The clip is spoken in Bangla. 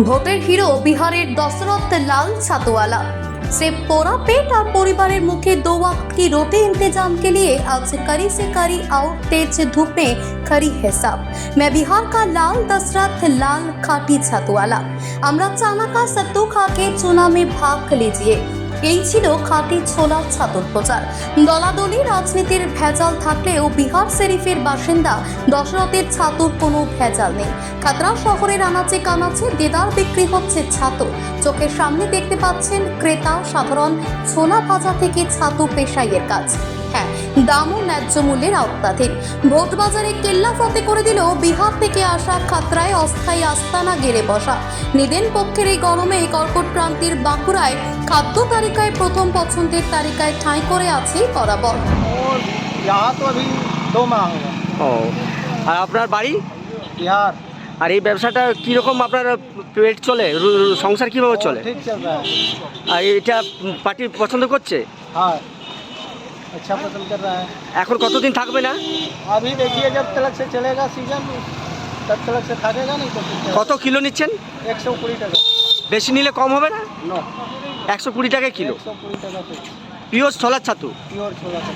ভোটের হিরো বিহারের দশরথ लाल छातुवाला सिर्फ पोरा पेट और परिवार मुखे 2 वक्त की रोटी इंतजाम के लिए आज करी से करी आउट तेज धूप में खड़ी है साहब। मैं बिहार का लाल दशरथ लाल खाटी छातुवाला। আমরা চানা কা সত্তু খাকে চুনা में ভাগ लीजिए। এই ছিল খাঁটি ছোলা ছাতুর প্রচার। দলাদলি রাজনীতির ভেজাল থাকলেও বিহার শরীফের বাসিন্দা দশরথের ছাতুর কোনো ভেজাল নেই। খাতড়া শহরের আনাচে কানাচে দেদার বিক্রি হচ্ছে ছাতু। চোখের সামনে দেখতে পাচ্ছেন ক্রেতা সাধারণ ছোলা ভাজা থেকে ছাতু পেশাইয়ের কাজ। হ্যাঁ, দামও ন্যায্য মূল্যের আওতাধীন। ভোট বাজারে কেল্লা ফতে করে দিলেও বিহার থেকে আসা খাতড়ায় অস্থায়ী আস্তানা গেড়ে বসা নিদেন পক্ষের এই গরমে কর্কট প্রান্তির বাঁকুড়ায় খাদ্য তালিকায় প্রথম পছন্দের তালিকায় ঠাঁই করে আছে বরাবর। और यहाँ तो अभी 2 माह होगा। ও আর আপনার বাড়ি बिहार আর এই ব্যবসাটা কীরকম আপনার পেট চলে সংসার কীভাবে চলে? ठीक चल रहा है। আর এটা পার্টি পছন্দ করছে? हाँ, अच्छा फसल कर रहा है। এখন কতদিন থাকবে না? अभी देखिए जब तक से चलेगा सीजन तब तक से थाकेगा नहीं तो फिर কত কিলো নিচ্ছেন? 120 টাকা। বেশি নিলে কম হবে না? नो 120 টাকা কিলো 120 টাকা फिक्स পিওর ছোলার ছাতু। प्योर छोला था।